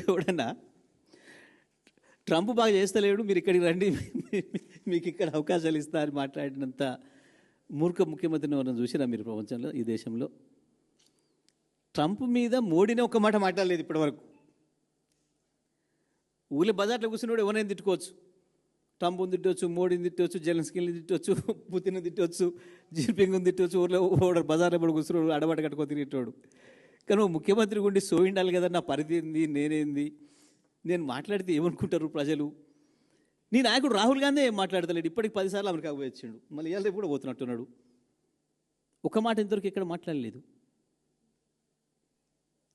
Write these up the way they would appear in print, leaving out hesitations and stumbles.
ఎవడన్నా ట్రంప్ బాగా చేస్తలేడు, మీరు ఇక్కడికి రండి, మీకు ఇక్కడ అవకాశాలు ఇస్తా అని మాట్లాడినంత మూర్ఖ ముఖ్యమంత్రిని ఎవరైనా చూసినా మీరు ప్రపంచంలో, ఈ దేశంలో? ట్రంప్ మీద మోడీనే ఒక్క మాట మాట్లాడలేదు ఇప్పటివరకు. ఊళ్ళో బజార్లో కూర్చున్నాడు ఎవరైనా తిట్టుకోవచ్చు, ట్రంప్ని తిట్టవచ్చు, మోడీని తిట్టవచ్చు, జెలెన్స్కీని తిట్టవచ్చు, పుతిన్ తిట్టవచ్చు, జిన్పింగ్ని తిట్టవచ్చు. ఊళ్ళో ఓడరు బజార్లో పడి కూర్చున్నాడు, అడబడి కట్టుకొని తిరిగేటోడు. కానీ ముఖ్యమంత్రి గుండి సోయిండాలి కదా, నా పరిధి ఏంది, నేనేంది, నేను మాట్లాడితే ఏమనుకుంటారు ప్రజలు? నీ నాయకుడు రాహుల్ గాంధీ ఏం మాట్లాడతలేడు, ఇప్పటికి 10 సార్లు అమెరికాకు పోయి వచ్చిండు, మళ్ళీ ఇవాళ రేపు కూడా పోతున్నట్టున్నాడు. ఒక మాట ఇంతవరకు ఎక్కడ మాట్లాడలేదు.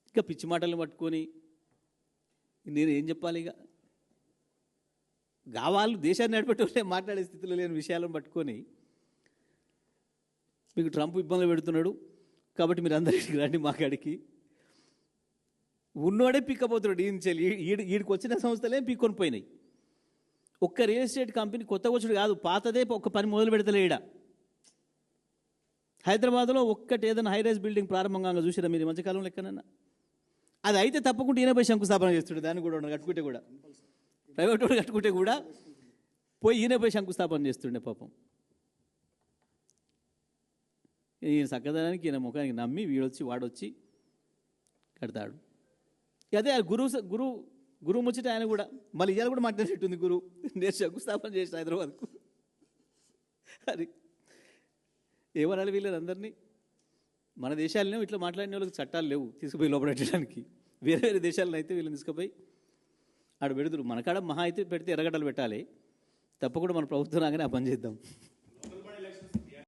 ఇంకా పిచ్చి మాటలను పట్టుకొని నేను ఏం చెప్పాలి? ఇక వాళ్ళు దేశాన్ని నడిపేటోళ్ళే మాట్లాడే స్థితిలో లేని విషయాలను పట్టుకొని మీకు ట్రంప్ ఇబ్బందులు పెడుతున్నాడు కాబట్టి మీరు అందరికి రండి మా కాడికి. ఉన్నోడే పిక్కపోతున్నాడు. ఈడికి వచ్చిన సంస్థలే పిక్కొని పోయినాయి. ఒక్క రియల్ ఎస్టేట్ కంపెనీ కొత్తగా వచ్చాడు కాదు, పాతదే ఒక్క పని మొదలు పెడతలే. ఈడ హైదరాబాద్లో ఒక్కటి ఏదైనా హైరైజ్ బిల్డింగ్ ప్రారంభంగా చూసిరా మీరు మధ్యకాలంలో ఎక్కడన్నా? అది అయితే తప్పకుండా ఈయన పోయి శంకుస్థాపన చేస్తాడు. దాన్ని కూడా కట్టుకుంటే కూడా, ప్రైవేట్ వాడు కట్టుకుంటే కూడా పోయి ఈయన పోయి శంకుస్థాపన చేస్తుండే పాపం. ఈయన చక్కదనానికి ఈయన ముఖానికి నమ్మి వీడొచ్చి వాడొచ్చి కడతాడు. అదే గురువు ముచ్చట ఆయన కూడా మళ్ళీ ఇవాళ కూడా మాట్లాడేట్టుంది. గురువు నేను శంకుస్థాపన చేసిన హైదరాబాద్కు. అది ఏమనాలి వీళ్ళని అందరినీ? మన దేశాలనే ఇట్లా మాట్లాడిన వాళ్ళకి చట్టాలు లేవు తీసుకుపోయి లోపడెట్టడానికి. వేరే వేరే దేశాలను అయితే వీళ్ళని తీసుకుపోయి ఆడ పెడుతురు. మన కాడ మహా అయితే పెడితే ఎర్రగడ్డలు పెట్టాలి. తప్పకుండా మన ప్రభుత్వం రాగానే ఆ పని చేద్దాం.